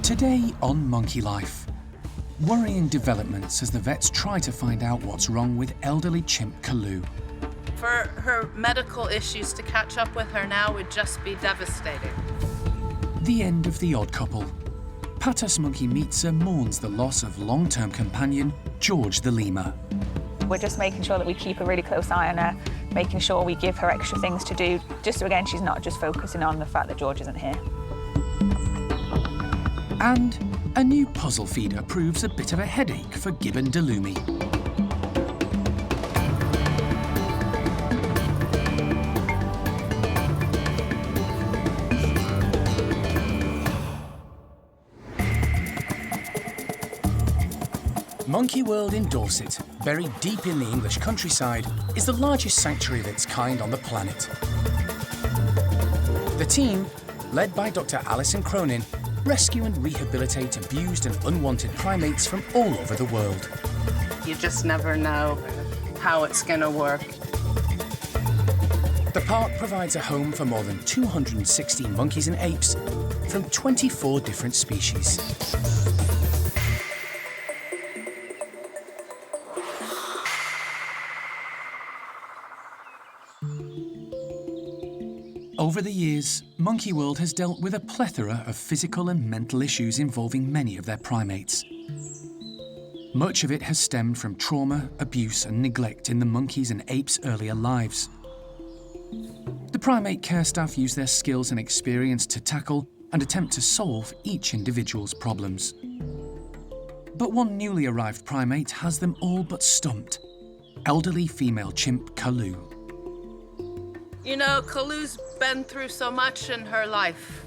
Today on Monkey Life, worrying developments as the vets try to find out what's wrong with elderly chimp Kalu. For her medical issues to catch up with her now would just be devastating. The end of The Odd Couple. Patas monkey Meera mourns the loss of long-term companion George the lemur. We're just making sure that we keep a really close eye on her, making sure we give her extra things to do, just so again she's not just focusing on the fact that George isn't here. And a new puzzle feeder proves a bit of a headache for Gibbon Delumi. Monkey World in Dorset, buried deep in the English countryside, is the largest sanctuary of its kind on the planet. The team, led by Dr. Alison Cronin, rescue and rehabilitate abused and unwanted primates from all over the world. You just never know how it's going to work. The park provides a home for more than 260 monkeys and apes from 24 different species. Over the years, Monkey World has dealt with a plethora of physical and mental issues involving many of their primates. Much of it has stemmed from trauma, abuse and neglect in the monkeys' and apes' earlier lives. The primate care staff use their skills and experience to tackle and attempt to solve each individual's problems. But one newly arrived primate has them all but stumped: elderly female chimp Kalu. You know, Kalu's been through so much in her life.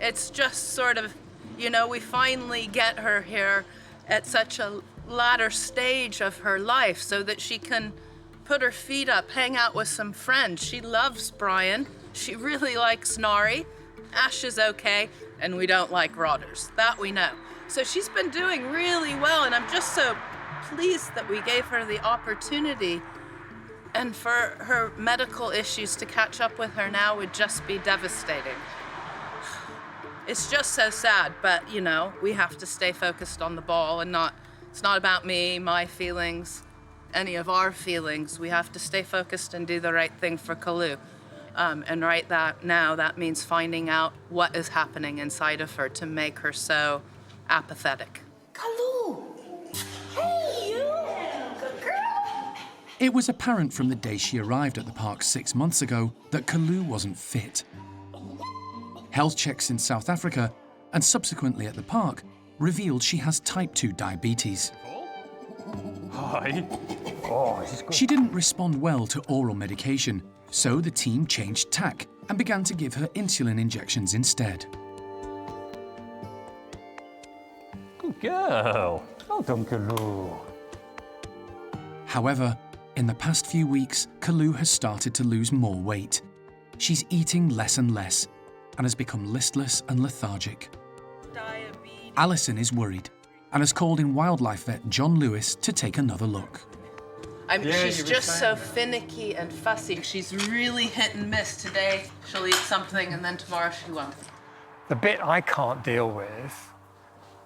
It's just sort of, you know, we finally get her here at such a latter stage of her life so that she can put her feet up, hang out with some friends. She loves Brian. She really likes Nari. Ash is okay, and we don't like rotters. That we know. So she's been doing really well, and I'm just so pleased that we gave her the opportunity. And for her medical issues to catch up with her now would just be devastating. It's just so sad, but you know, we have to stay focused on the ball and it's not about me, my feelings, any of our feelings. We have to stay focused and do the right thing for Kalu. And right now, that means finding out what is happening inside of her to make her so apathetic. Kalu! Hey, you! Good girl! It was apparent from the day she arrived at the park 6 months ago that Kalu wasn't fit. Health checks in South Africa and subsequently at the park revealed she has type 2 diabetes. Hi. Oh, this is good. She didn't respond well to oral medication, so the team changed tack and began to give her insulin injections instead. Good girl. Well done, Kalu. However, in the past few weeks, Kalu has started to lose more weight. She's eating less and less and has become listless and lethargic. Diabetes. Alison is worried and has called in wildlife vet John Lewis to take another look. She's just so finicky and fussy. She's really hit and miss. Today she'll eat something and then tomorrow she won't. The bit I can't deal with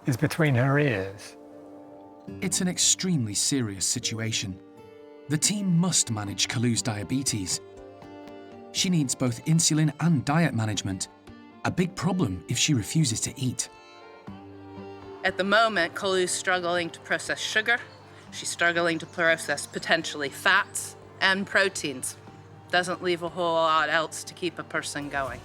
is between her ears. It's an extremely serious situation. The team must manage Kalu's diabetes. She needs both insulin and diet management, a big problem if she refuses to eat. At the moment, Kalu's struggling to process sugar. She's struggling to process potentially fats and proteins. Doesn't leave a whole lot else to keep a person going.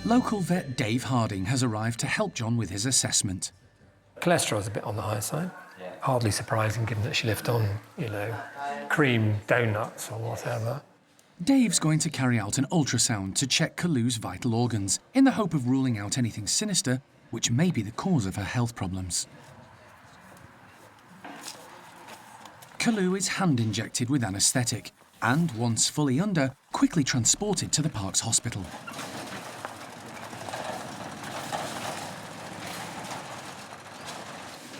Local vet Dave Harding has arrived to help John with his assessment. Cholesterol's a bit on the high side. Hardly surprising given that she lived on, cream donuts or whatever. Dave's going to carry out an ultrasound to check Kalu's vital organs in the hope of ruling out anything sinister which may be the cause of her health problems. Kalu is hand-injected with anaesthetic and, once fully under, quickly transported to the park's hospital.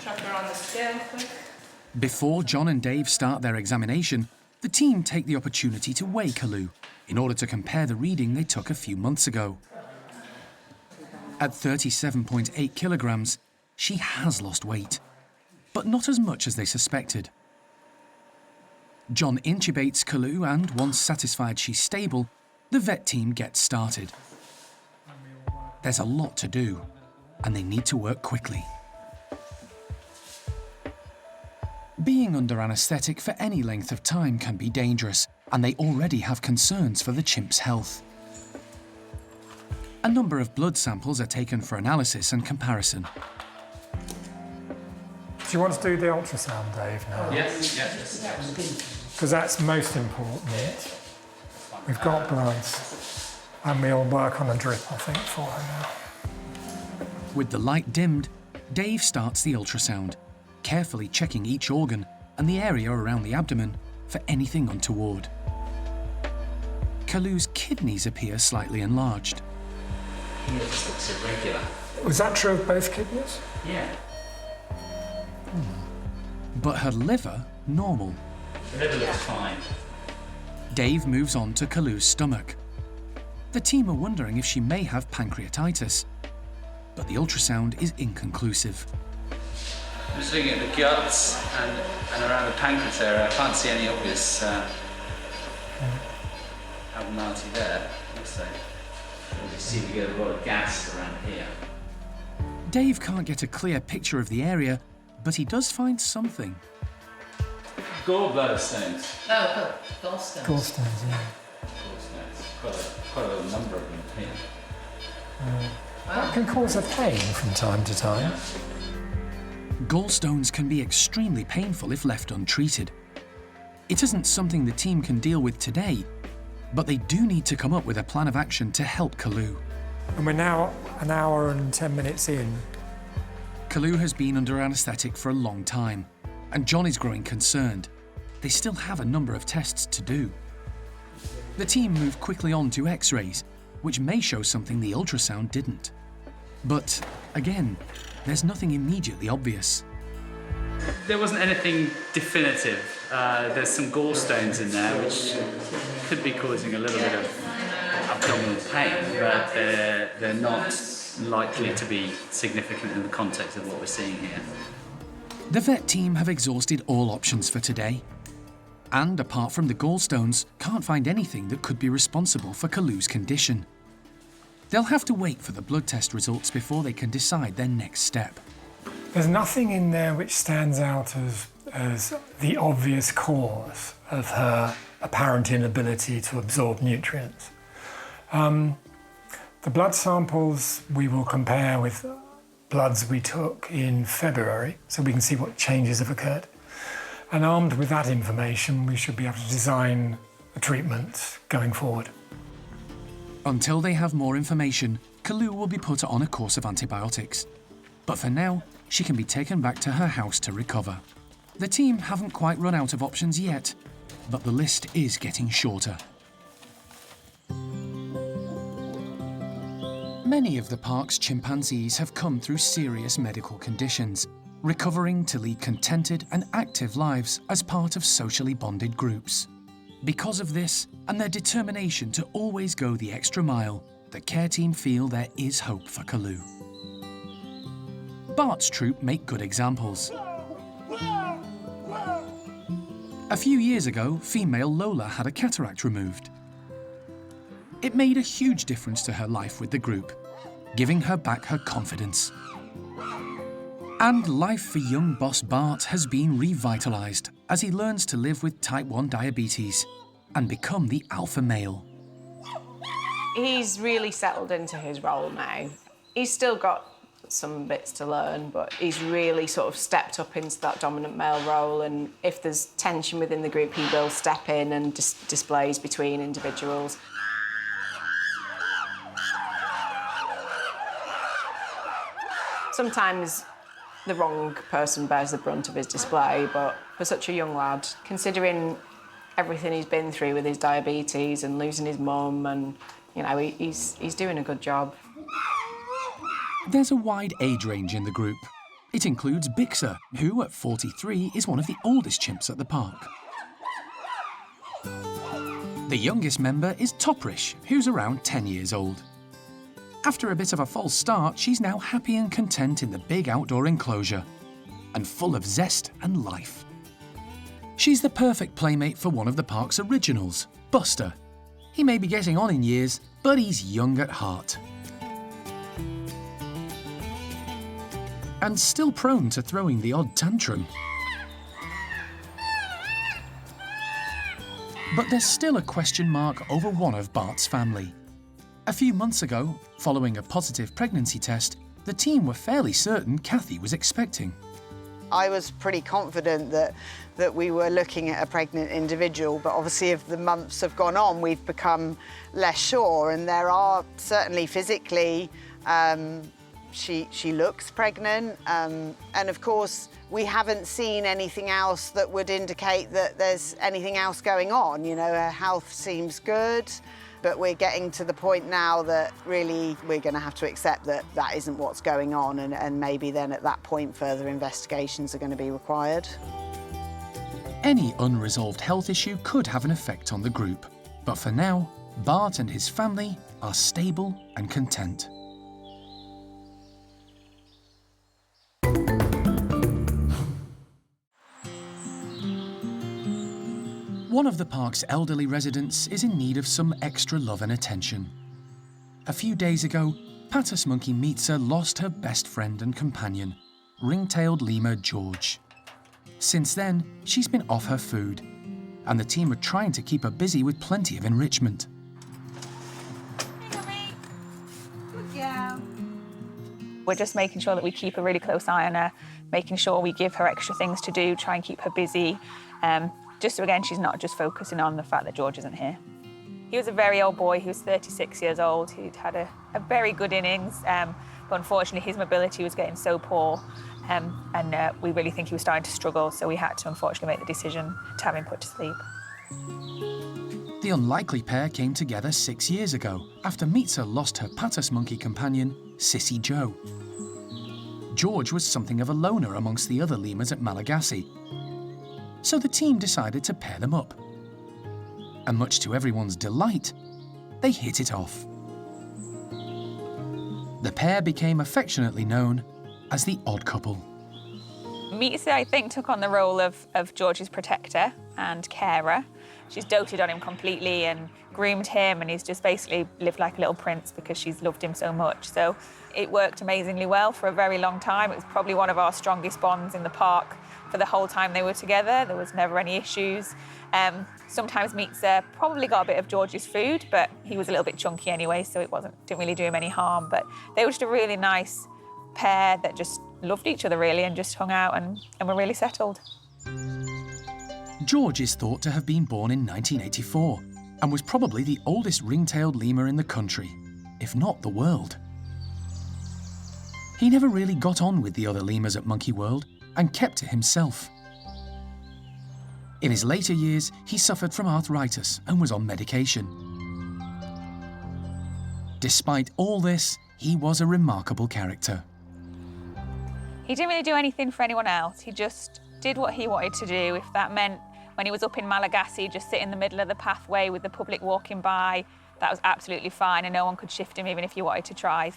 Chuck her on the scale quick. Before John and Dave start their examination, the team take the opportunity to weigh Kalu in order to compare the reading they took a few months ago. At 37.8 kilograms, she has lost weight, but not as much as they suspected. John intubates Kalu, and once satisfied she's stable, the vet team gets started. There's a lot to do, and they need to work quickly. Being under anaesthetic for any length of time can be dangerous, and they already have concerns for the chimp's health. A number of blood samples are taken for analysis and comparison. Do you want to do the ultrasound, Dave, now? Yes. Because that's most important. We've got bloods, and we'll work on a drip, I think, for her now. With the light dimmed, Dave starts the ultrasound, carefully checking each organ and the area around the abdomen for anything untoward. Kalu's kidneys appear slightly enlarged. It just looks irregular. Was that true of both kidneys? Yeah. But her liver, normal. The liver looks fine. Dave moves on to Kalu's stomach. The team are wondering if she may have pancreatitis, but the ultrasound is inconclusive. I'm just looking at the guts and around the pancreas area. I can't see any obvious abnormality there. So You see we get a lot of gas around here. Dave can't get a clear picture of the area, but he does find something. gallbladder stones. Oh, gallstones. Gallstones, yeah. Gallstones. Quite a little number of them here. That can cause a pain from time to time. Gallstones can be extremely painful if left untreated. It isn't something the team can deal with today, but they do need to come up with a plan of action to help Kalu. And we're now an hour and 10 minutes in. Kalu has been under anaesthetic for a long time, and John is growing concerned. They still have a number of tests to do. The team move quickly on to X-rays, which may show something the ultrasound didn't. But, again, there's nothing immediately obvious. There wasn't anything definitive. There's some gallstones in there which could be causing a little bit of abdominal pain, but they're not likely to be significant in the context of what we're seeing here. The vet team have exhausted all options for today, and apart from the gallstones, can't find anything that could be responsible for Kalu's condition. They'll have to wait for the blood test results before they can decide their next step. There's nothing in there which stands out as the obvious cause of her apparent inability to absorb nutrients. The blood samples we will compare with bloods we took in February, so we can see what changes have occurred. And armed with that information, we should be able to design a treatment going forward. Until they have more information, Kalu will be put on a course of antibiotics. But for now, she can be taken back to her house to recover. The team haven't quite run out of options yet, but the list is getting shorter. Many of the park's chimpanzees have come through serious medical conditions, recovering to lead contented and active lives as part of socially bonded groups. Because of this, and their determination to always go the extra mile, the care team feel there is hope for Kalu. Bart's troop make good examples. A few years ago, female Lola had a cataract removed. It made a huge difference to her life with the group, giving her back her confidence. And life for young boss Bart has been revitalised as he learns to live with type 1 diabetes and become the alpha male. He's really settled into his role now. He's still got some bits to learn, but he's really sort of stepped up into that dominant male role, and if there's tension within the group, he will step in and displays between individuals. Sometimes the wrong person bears the brunt of his display, but for such a young lad, considering everything he's been through with his diabetes and losing his mum, and you know, he's doing a good job. There's a wide age range in the group. It includes Bixer, who at 43 is one of the oldest chimps at the park. The youngest member is Toprish, who's around 10 years old. After a bit of a false start, she's now happy and content in the big outdoor enclosure, and full of zest and life. She's the perfect playmate for one of the park's originals, Buster. He may be getting on in years, but he's young at heart. And still prone to throwing the odd tantrum. But there's still a question mark over one of Bart's family. A few months ago, following a positive pregnancy test, the team were fairly certain Kathy was expecting. I was pretty confident that we were looking at a pregnant individual, but obviously as the months have gone on, we've become less sure, and there are certainly physically, she looks pregnant, and of course we haven't seen anything else that would indicate that there's anything else going on. You know, her health seems good, but we're getting to the point now that really we're going to have to accept that that isn't what's going on, and maybe then at that point further investigations are going to be required. Any unresolved health issue could have an effect on the group, but for now, Bart and his family are stable and content. One of the park's elderly residents is in need of some extra love and attention. A few days ago, Patus monkey Meera lost her best friend and companion, ring-tailed lemur George. Since then, she's been off her food, and the team are trying to keep her busy with plenty of enrichment. We're just making sure that we keep a really close eye on her, making sure we give her extra things to do, try and keep her busy. Just so, again, she's not just focusing on the fact that George isn't here. He was a very old boy. He was 36 years old. He'd had a very good innings, but unfortunately his mobility was getting so poor, and we really think he was starting to struggle, so we had to unfortunately make the decision to have him put to sleep. The unlikely pair came together 6 years ago, after Meera lost her Patus monkey companion, Sissy Joe. George was something of a loner amongst the other lemurs at Malagasy, so the team decided to pair them up. And much to everyone's delight, they hit it off. The pair became affectionately known as the Odd Couple. Meera, I think, took on the role of George's protector and carer. She's doted on him completely and groomed him, and he's just basically lived like a little prince because she's loved him so much. So it worked amazingly well for a very long time. It was probably one of our strongest bonds in the park for the whole time they were together. There was never any issues. Sometimes Meera probably got a bit of George's food, but he was a little bit chunky anyway, so it didn't really do him any harm. But they were just a really nice pair that just loved each other really and just hung out and were really settled. George is thought to have been born in 1984 and was probably the oldest ring-tailed lemur in the country, if not the world. He never really got on with the other lemurs at Monkey World and kept to himself. In his later years, he suffered from arthritis and was on medication. Despite all this, he was a remarkable character. He didn't really do anything for anyone else. He just did what he wanted to do. If that meant when he was up in Malagasy, just sit in the middle of the pathway with the public walking by, that was absolutely fine, and no one could shift him even if you wanted to try.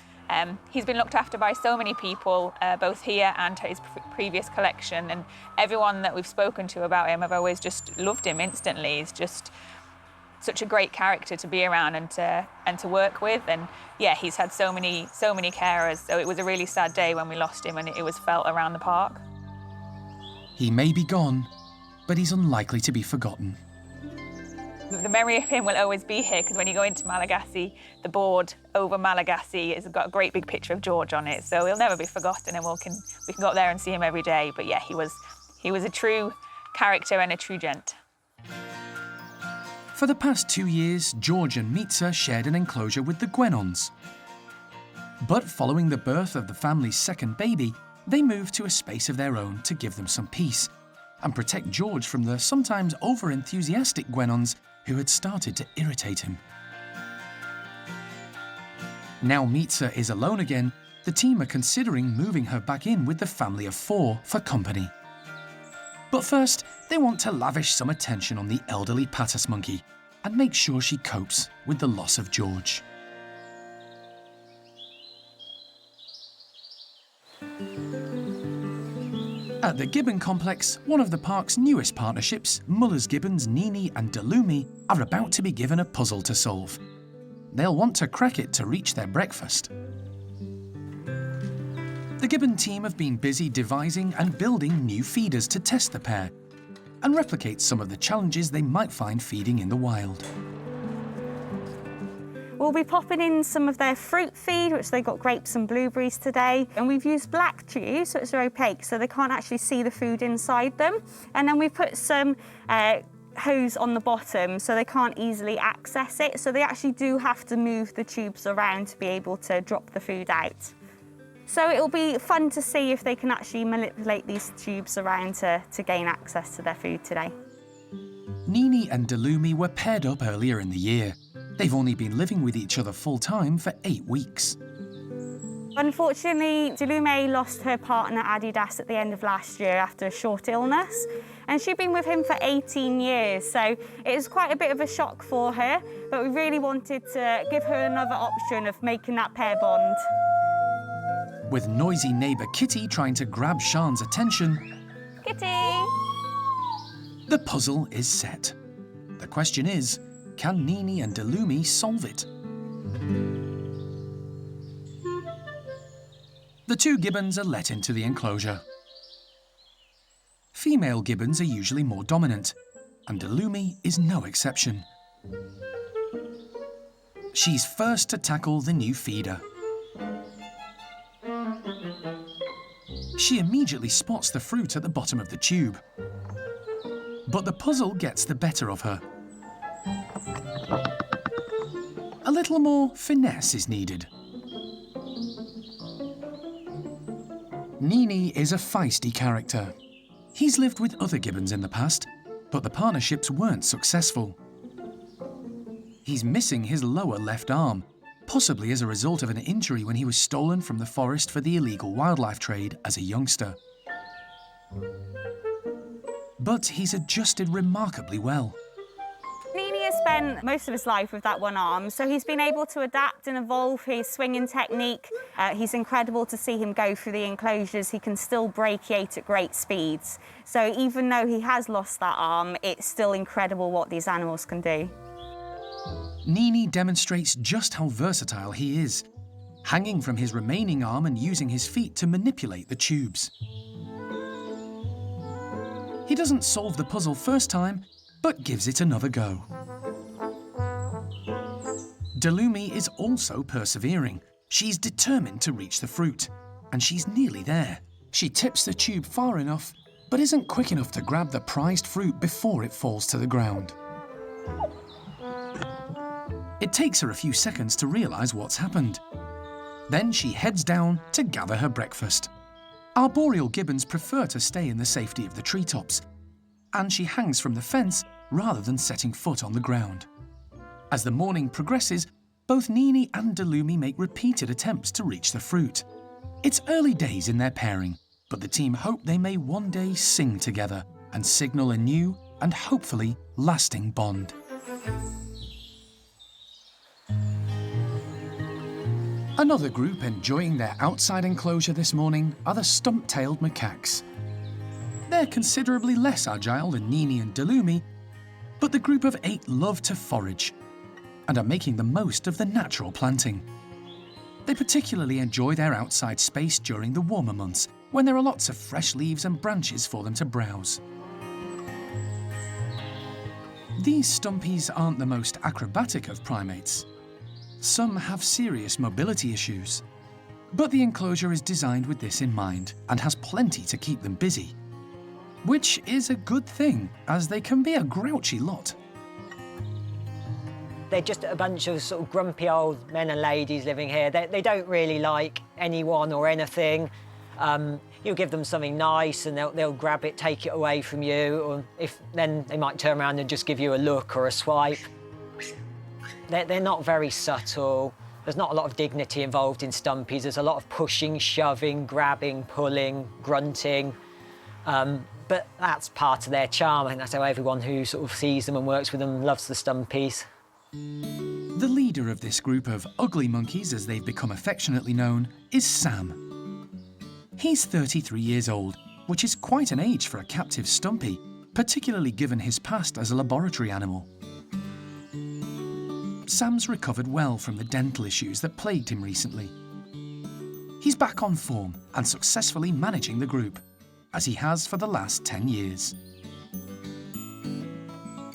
He's been looked after by so many people, both here and his previous collection, and everyone that we've spoken to about him have always just loved him instantly. He's just such a great character to be around and to work with, and yeah, he's had so many carers, so it was a really sad day when we lost him, and it was felt around the park. He may be gone, but he's unlikely to be forgotten. The memory of him will always be here, because when you go into Malagasy, the board over Malagasy has got a great big picture of George on it, so he'll never be forgotten, and we can go up there and see him every day. But yeah, he was a true character and a true gent. For the past 2 years, George and Meera shared an enclosure with the Guenons. But following the birth of the family's second baby, they moved to a space of their own to give them some peace and protect George from the sometimes over-enthusiastic Guenons who had started to irritate him. Now Meera is alone again, the team are considering moving her back in with the family of 4 for company. But first, they want to lavish some attention on the elderly Patus monkey and make sure she copes with the loss of George. At the Gibbon complex, one of the park's newest partnerships, Muller's Gibbons Nini and Delumi, are about to be given a puzzle to solve. They'll want to crack it to reach their breakfast. The Gibbon team have been busy devising and building new feeders to test the pair and replicate some of the challenges they might find feeding in the wild. We'll be popping in some of their fruit feed, which they got grapes and blueberries today. And we've used black tubes, so it's opaque, so they can't actually see the food inside them. And then we put some hose on the bottom, so they can't easily access it. So they actually do have to move the tubes around to be able to drop the food out. So it'll be fun to see if they can actually manipulate these tubes around to gain access to their food today. Nini and Delumi were paired up earlier in the year. They've only been living with each other full-time for 8 weeks. Unfortunately, Delumi lost her partner Adidas at the end of last year after a short illness, and she'd been with him for 18 years, so it was quite a bit of a shock for her, but we really wanted to give her another option of making that pair bond. With noisy neighbour Kitty trying to grab Sian's attention, Kitty! The puzzle is set. The question is, can Nini and Delumi solve it? The two gibbons are let into the enclosure. Female gibbons are usually more dominant, and Delumi is no exception. She's first to tackle the new feeder. She immediately spots the fruit at the bottom of the tube. But the puzzle gets the better of her. A little more finesse is needed. Nini is a feisty character. He's lived with other gibbons in the past, but the partnerships weren't successful. He's missing his lower left arm, possibly as a result of an injury when he was stolen from the forest for the illegal wildlife trade as a youngster. But he's adjusted remarkably well. Nini has spent most of his life with that one arm, so he's been able to adapt and evolve his swinging technique. He's incredible to see him go through the enclosures. He can still brachiate at great speeds. So even though he has lost that arm, it's still incredible what these animals can do. Nini demonstrates just how versatile he is, hanging from his remaining arm and using his feet to manipulate the tubes. He doesn't solve the puzzle first time, but gives it another go. Delumi is also persevering. She's determined to reach the fruit, and she's nearly there. She tips the tube far enough, but isn't quick enough to grab the prized fruit before it falls to the ground. It takes her a few seconds to realise what's happened. Then she heads down to gather her breakfast. Arboreal gibbons prefer to stay in the safety of the treetops, and she hangs from the fence rather than setting foot on the ground. As the morning progresses, both Nini and Delumi make repeated attempts to reach the fruit. It's early days in their pairing, but the team hope they may one day sing together and signal a new and hopefully lasting bond. Another group enjoying their outside enclosure this morning are the Stumptailed macaques. They're considerably less agile than Nini and Delumi, but the group of 8 love to forage and are making the most of the natural planting. They particularly enjoy their outside space during the warmer months, when there are lots of fresh leaves and branches for them to browse. These stumpies aren't the most acrobatic of primates. Some have serious mobility issues. But the enclosure is designed with this in mind and has plenty to keep them busy. Which is a good thing, as they can be a grouchy lot. They're just a bunch of sort of grumpy old men and ladies living here. They don't really like anyone or anything. You give them something nice and they'll grab it, take it away from you, or then they might turn around and just give you a look or a swipe. They're not very subtle. There's not a lot of dignity involved in stumpies. There's a lot of pushing, shoving, grabbing, pulling, grunting. But that's part of their charm. I think that's how everyone who sort of sees them and works with them loves the stumpies. The leader of this group of ugly monkeys, as they've become affectionately known, is Sam. He's 33 years old which is quite an age for a captive Stumpy, particularly given his past as a laboratory animal. Sam's recovered well from the dental issues that plagued him recently. He's back on form and successfully managing the group, as he has for the last 10 years.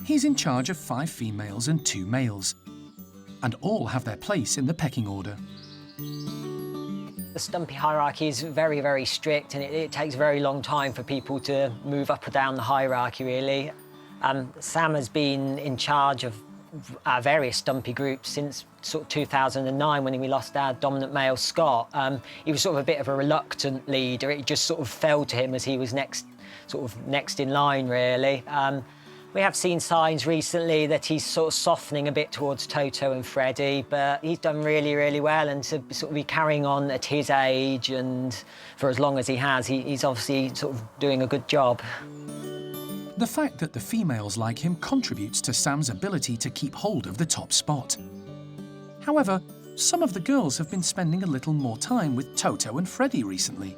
He's in charge of 5 females and 2 males, and all have their place in the pecking order. The Stumpy hierarchy is very, very strict, and it takes a very long time for people to move up or down the hierarchy, really. Sam has been in charge of our various Stumpy groups since sort of 2009, when we lost our dominant male, Scott. He was sort of a bit of a reluctant leader. It just sort of fell to him as he was next in line, really. We have seen signs recently that he's sort of softening a bit towards Toto and Freddie, but he's done really, really well, and to sort of be carrying on at his age and for as long as he has, he's obviously sort of doing a good job. The fact that the females like him contributes to Sam's ability to keep hold of the top spot. However, some of the girls have been spending a little more time with Toto and Freddie recently.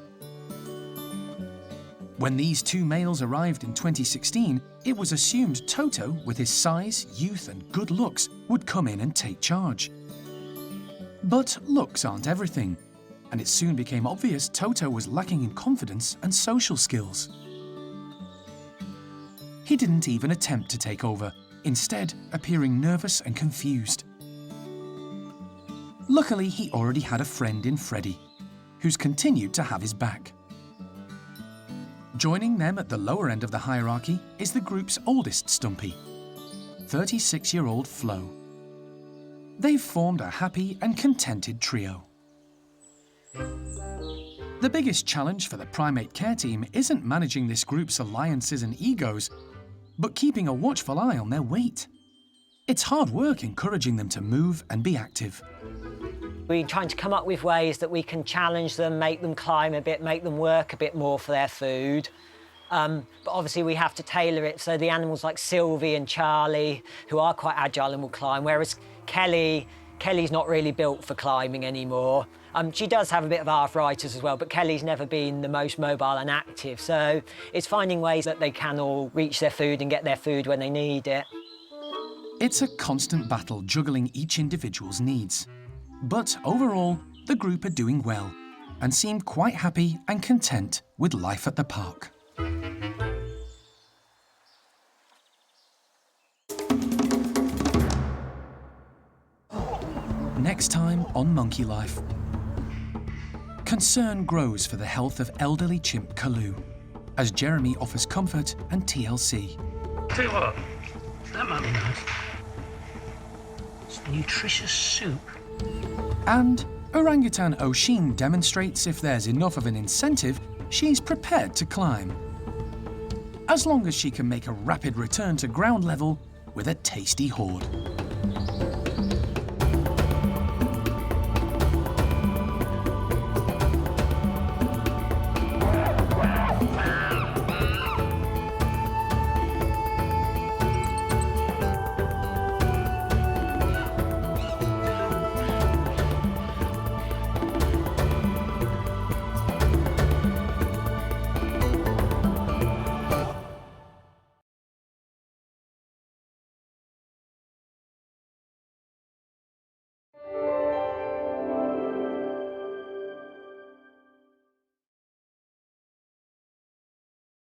When these 2 males arrived in 2016, it was assumed Toto, with his size, youth and good looks, would come in and take charge. But looks aren't everything, and it soon became obvious Toto was lacking in confidence and social skills. He didn't even attempt to take over, instead appearing nervous and confused. Luckily, he already had a friend in Freddie, who's continued to have his back. Joining them at the lower end of the hierarchy is the group's oldest Stumpy, 36-year-old Flo. They've formed a happy and contented trio. The biggest challenge for the primate care team isn't managing this group's alliances and egos, but keeping a watchful eye on their weight. It's hard work encouraging them to move and be active. We're trying to come up with ways that we can challenge them, make them climb a bit, make them work a bit more for their food. But obviously we have to tailor it so the animals like Sylvie and Charlie, who are quite agile and will climb, whereas Kelly's not really built for climbing anymore. She does have a bit of arthritis as well, but Kelly's never been the most mobile and active. So it's finding ways that they can all reach their food and get their food when they need it. It's a constant battle juggling each individual's needs. But overall, the group are doing well and seem quite happy and content with life at the park. Next time on Monkey Life. Concern grows for the health of elderly chimp Kalu, as Jeremy offers comfort and TLC. Tell you what, that might be nice. It's nutritious soup. And orangutan Oshin demonstrates if there's enough of an incentive, she's prepared to climb. As long as she can make a rapid return to ground level with a tasty hoard.